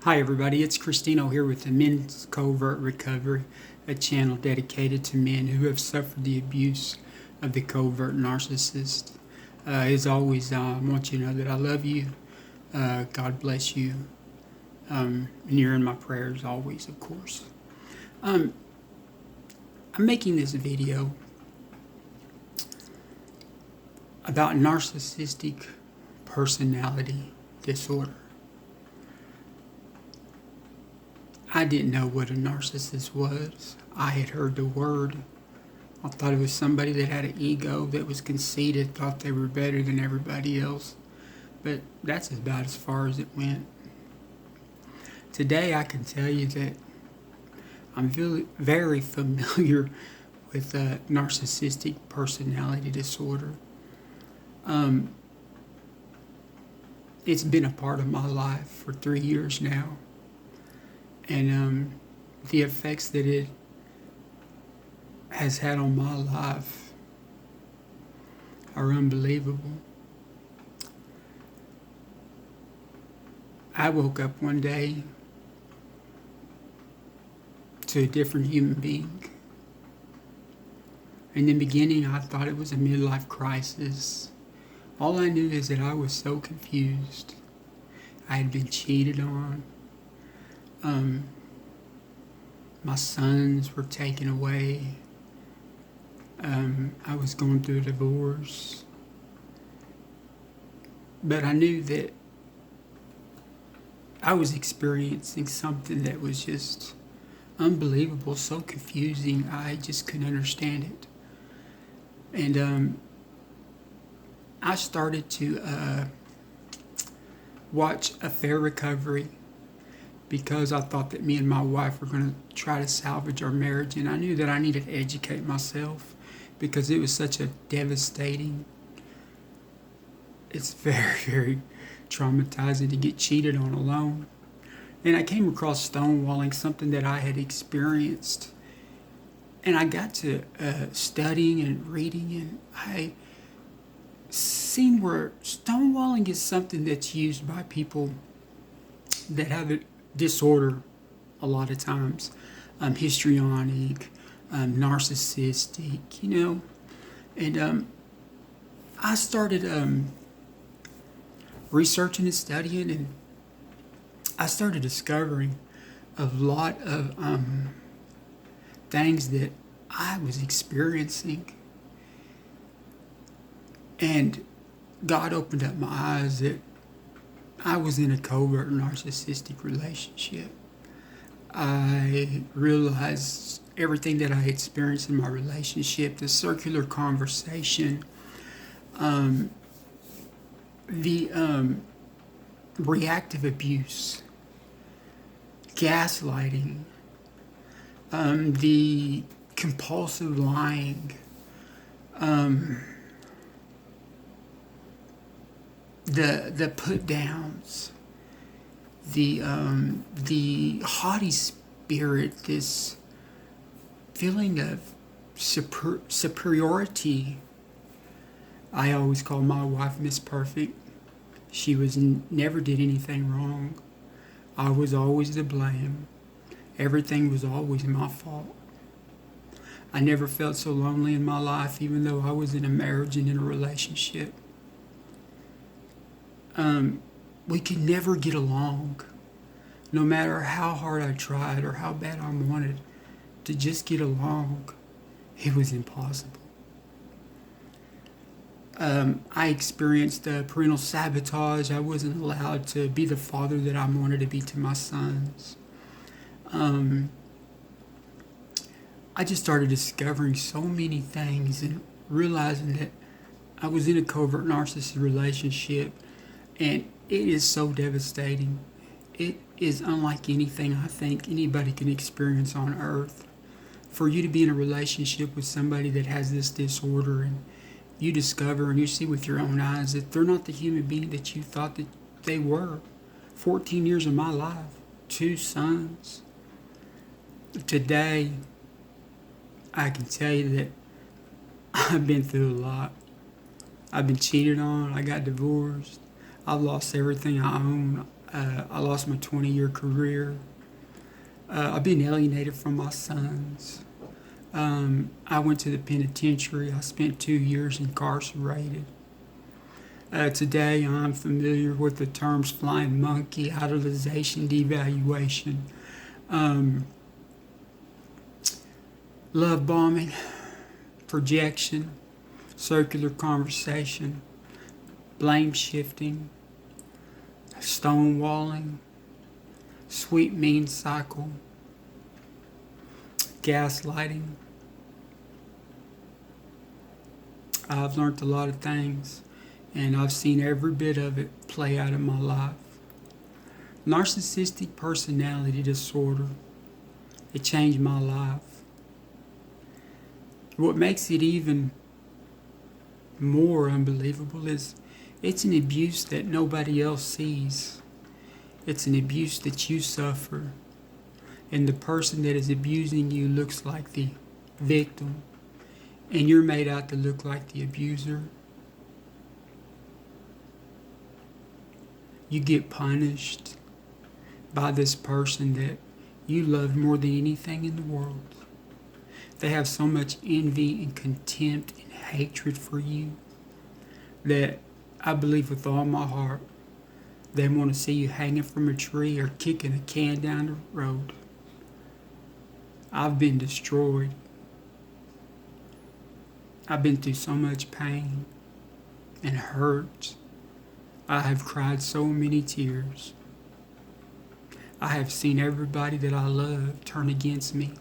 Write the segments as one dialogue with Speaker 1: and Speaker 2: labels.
Speaker 1: Hi everybody, it's Christino here with the Men's Covert Recovery, a channel dedicated to men who have suffered the abuse of the covert narcissist. As always, I want you to know that I love you. God bless you. And you're in my prayers always, of course. I'm making this video about narcissistic personality disorder. I didn't know what a narcissist was. I had heard the word. I thought it was somebody that had an ego, that was conceited, thought they were better than everybody else. But that's about as far as it went. Today I can tell you that I'm very familiar with narcissistic personality disorder. It's been a part of my life for 3 years now. And the effects that it has had on my life are unbelievable. I woke up one day to a different human being. In the beginning, I thought it was a midlife crisis. All I knew is that I was so confused. I had been cheated on. My sons were taken away. I was going through a divorce. But I knew that I was experiencing something that was just unbelievable, so confusing, I just couldn't understand it. And I started to watch Affair Recovery, because I thought that me and my wife were going to try to salvage our marriage, and I knew that I needed to educate myself because it was such a devastating, it's very, very traumatizing to get cheated on alone. And I came across stonewalling, something that I had experienced, and I got to studying and reading, and I seen where stonewalling is something that's used by people that have a disorder a lot of times, histrionic, narcissistic, and I started researching and studying, and I started discovering a lot of things that I was experiencing, and God opened up my eyes that I was in a covert narcissistic relationship. I realized everything that I experienced in my relationship, the circular conversation, the reactive abuse, gaslighting, the compulsive lying, the put downs, the haughty spirit, this feeling of superiority. I always call my wife Miss Perfect. She never did anything wrong. I was always to blame. Everything was always my fault. I never felt so lonely in my life, even though I was in a marriage and in a relationship. We could never get along, no matter how hard I tried or how bad I wanted to just get along. It was impossible. I experienced parental sabotage. I wasn't allowed to be the father that I wanted to be to my sons. I just started discovering so many things and realizing that I was in a covert narcissist relationship, and it is so devastating. It is unlike anything I think anybody can experience on earth. For you to be in a relationship with somebody that has this disorder, and you discover and you see with your own eyes that they're not the human being that you thought that they were. 14 years of my life, 2 sons. Today, I can tell you that I've been through a lot. I've been cheated on. I got divorced. I've lost everything I own. I lost my 20-year career. I've been alienated from my sons. I went to the penitentiary. I spent 2 years incarcerated. Today, I'm familiar with the terms flying monkey, idolization, devaluation, love bombing, projection, circular conversation, blame shifting, stonewalling, sweet mean cycle, gaslighting. I've learned a lot of things, and I've seen every bit of it play out in my life. Narcissistic personality disorder, it changed my life. What makes it even more unbelievable is it's an abuse that nobody else sees. It's an abuse that you suffer, and the person that is abusing you looks like the victim, and you're made out to look like the abuser. You get punished by this person that you love more than anything in the world. They have so much envy and contempt and hatred for you that I believe with all my heart they want to see you hanging from a tree or kicking a can down the road. I've been destroyed. I've been through so much pain and hurt. I have cried so many tears. I have seen everybody that I love turn against me.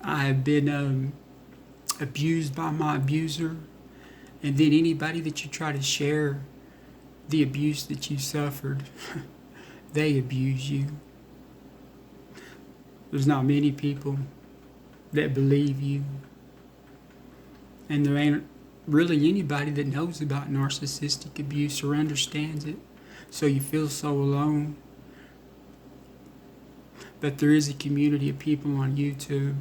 Speaker 1: I have been abused by my abuser, and then anybody that you try to share the abuse that you suffered, they abuse you. There's not many people that believe you, and there ain't really anybody that knows about narcissistic abuse or understands it, so you feel so alone. But there is a community of people on YouTube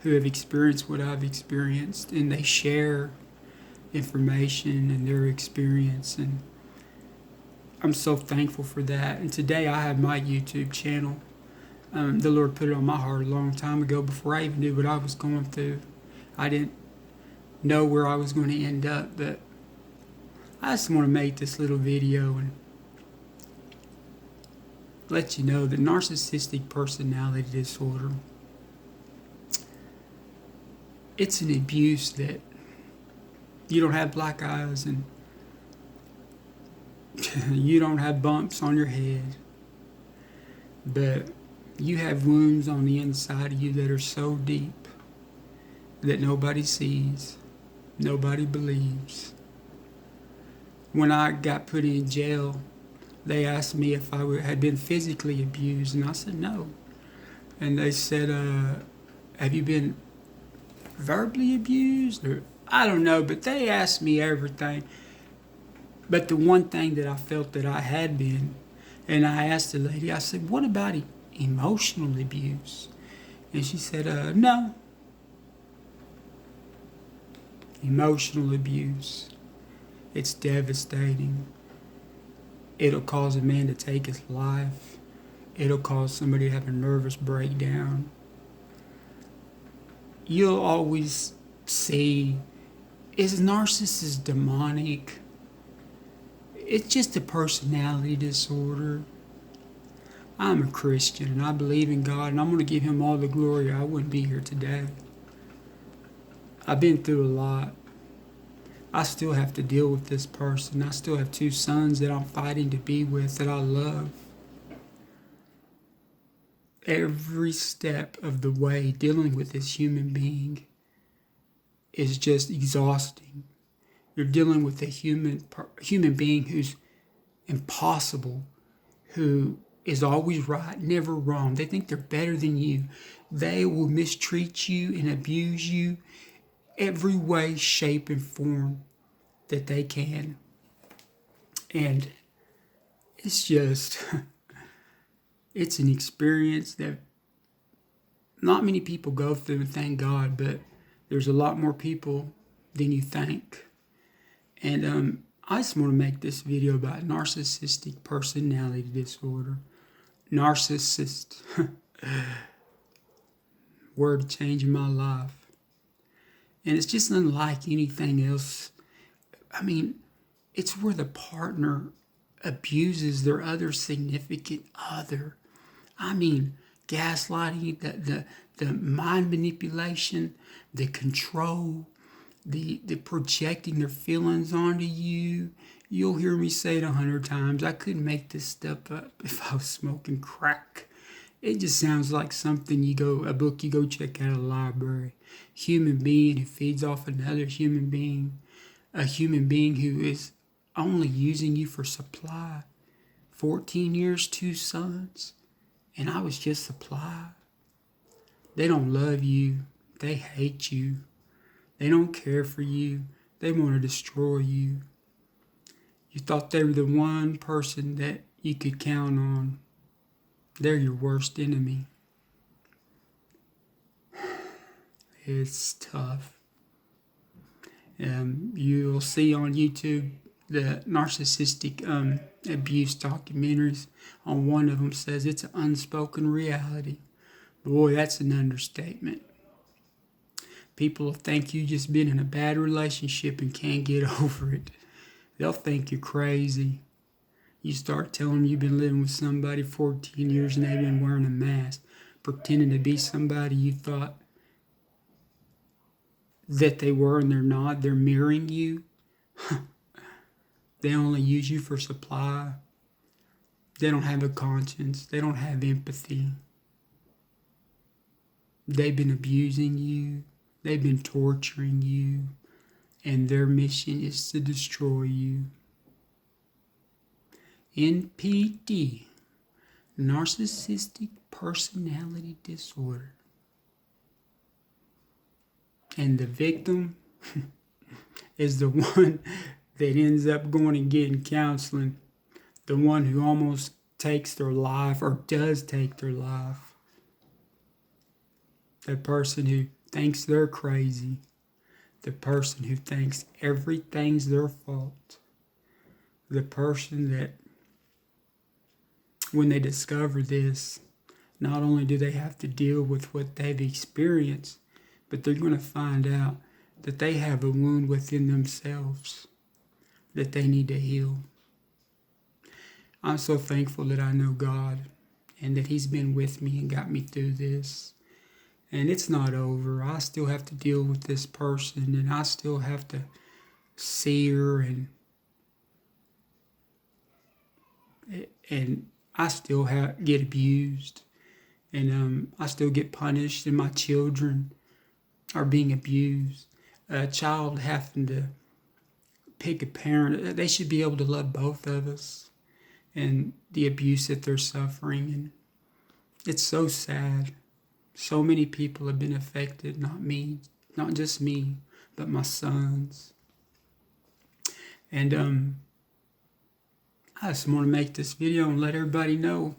Speaker 1: who have experienced what I've experienced, and they share information and their experience, and I'm so thankful for that. And today I have my YouTube channel. The Lord put it on my heart a long time ago before I even knew what I was going through. I didn't know where I was going to end up, but I just want to make this little video and let you know that narcissistic personality disorder, it's an abuse that you don't have black eyes and you don't have bumps on your head, but you have wounds on the inside of you that are so deep that nobody sees, nobody believes. When I got put in jail, they asked me if I had been physically abused, and I said no. And they said, have you been verbally abused? Or I don't know, but they asked me everything. But the one thing that I felt that I had been, and I asked the lady, I said, what about emotional abuse? And she said, no. Emotional abuse, it's devastating. It'll cause a man to take his life. It'll cause somebody to have a nervous breakdown. You'll always see, is narcissist demonic? It's just a personality disorder. I'm a Christian and I believe in God, and I'm going to give him all the glory. I wouldn't be here today. I've been through a lot. I still have to deal with this person. I still have 2 sons that I'm fighting to be with, that I love. Every step of the way dealing with this human being is just exhausting. You're dealing with a human being who's impossible, who is always right, never wrong. They think they're better than you. They will mistreat you and abuse you every way, shape, and form that they can. And it's just, it's an experience that not many people go through, and thank God, but there's a lot more people than you think. And I just want to make this video about narcissistic personality disorder. Narcissist. Word changing my life. And it's just unlike anything else. I mean, it's where the partner abuses their other significant other. I mean, gaslighting, the mind manipulation, the control, the projecting their feelings onto you. You'll hear me say it 100 times. I couldn't make this stuff up if I was smoking crack. It just sounds like something a book you go check out at a library. Human being who feeds off another human being. A human being who is only using you for supply. 14 years, 2 sons, and I was just supply. They don't love you. They hate you. They don't care for you. They want to destroy you. You thought they were the one person that you could count on. They're your worst enemy. It's tough. You'll see on YouTube the narcissistic abuse documentaries. On one of them says it's an unspoken reality. Boy, that's an understatement. People will think you just been in a bad relationship and can't get over it. They'll think you're crazy. You start telling them you've been living with somebody 14 years and they've been wearing a mask, pretending to be somebody you thought that they were and they're not. They're mirroring you. They only use you for supply. They don't have a conscience. They don't have empathy. They've been abusing you. They've been torturing you. And their mission is to destroy you. NPD, Narcissistic Personality Disorder. And the victim is the one that ends up going and getting counseling. The one who almost takes their life or does take their life. The person who thinks they're crazy. The person who thinks everything's their fault. The person that, when they discover this, not only do they have to deal with what they've experienced, but they're going to find out that they have a wound within themselves that they need to heal. I'm so thankful that I know God and that He's been with me and got me through this. And it's not over. I still have to deal with this person, and I still have to see her, and I still get abused, and I still get punished, and my children are being abused. A child having to pick a parent, they should be able to love both of us, and the abuse that they're suffering, and it's so sad. So many people have been affected, not just me, but my sons. And I just want to make this video and let everybody know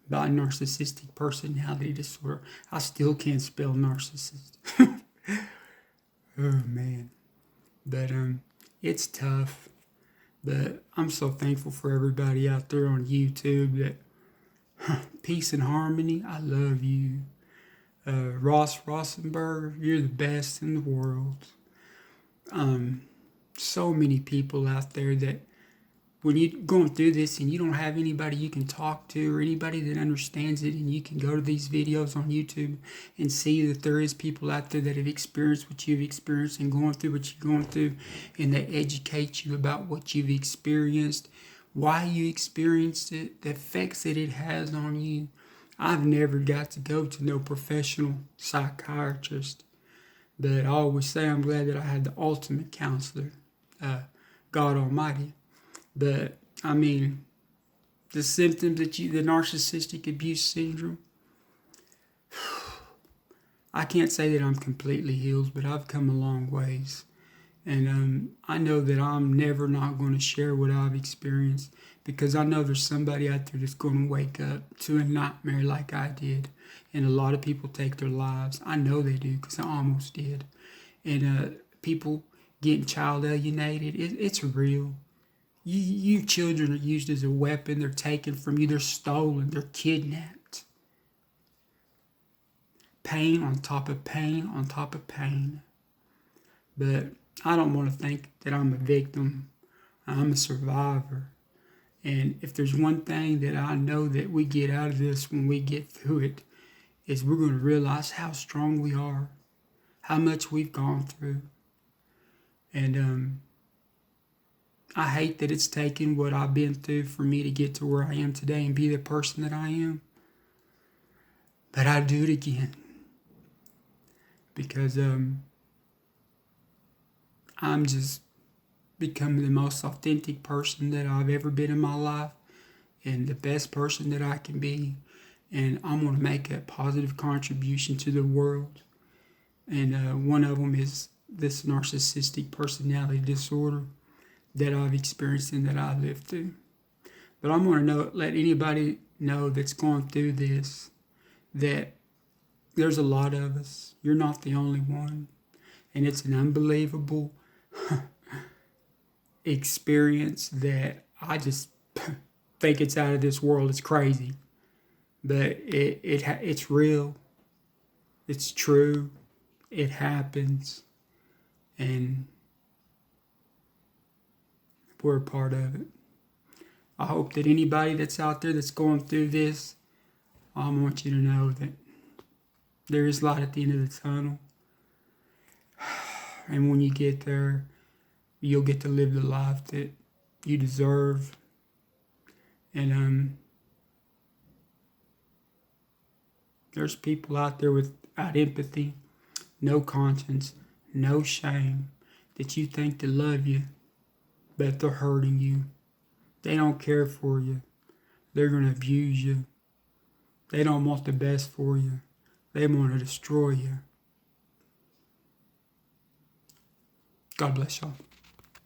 Speaker 1: about narcissistic personality disorder. I still can't spell narcissist. Oh man. But it's tough. But I'm so thankful for everybody out there on YouTube that peace and harmony. I love you. Ross Rossenberg, you're the best in the world. So many people out there that when you're going through this and you don't have anybody you can talk to or anybody that understands it, and you can go to these videos on YouTube and see that there is people out there that have experienced what you've experienced and going through what you're going through, and they educate you about what you've experienced, why you experienced it, the effects that it has on you. I've never got to go to no professional psychiatrist, but I always say I'm glad that I had the ultimate counselor, God Almighty. But, I mean, the symptoms that the narcissistic abuse syndrome, I can't say that I'm completely healed, but I've come a long ways. And I know that I'm never not going to share what I've experienced, because I know there's somebody out there that's going to wake up to a nightmare like I did. And a lot of people take their lives. I know they do, because I almost did. And people getting child alienated. It's real. You children are used as a weapon. They're taken from you. They're stolen. They're kidnapped. Pain on top of pain on top of pain. But I don't want to think that I'm a victim. I'm a survivor. And if there's one thing that I know that we get out of this when we get through it, is we're going to realize how strong we are, how much we've gone through. And I hate that it's taken what I've been through for me to get to where I am today and be the person that I am. But I'd do it again. Because I'm just becoming the most authentic person that I've ever been in my life and the best person that I can be. And I'm going to make a positive contribution to the world. And one of them is this narcissistic personality disorder that I've experienced and that I've lived through. But I'm going to let anybody know that's going through this that there's a lot of us. You're not the only one. And it's an unbelievable experience that I just think it's out of this world. It's crazy. But it's real. It's true. It happens. And we're a part of it. I hope that anybody that's out there that's going through this, I want you to know that there is light at the end of the tunnel. And when you get there, you'll get to live the life that you deserve. And there's people out there without empathy, no conscience, no shame, that you think they love you, but they're hurting you. They don't care for you. They're going to abuse you. They don't want the best for you. They want to destroy you. God bless y'all.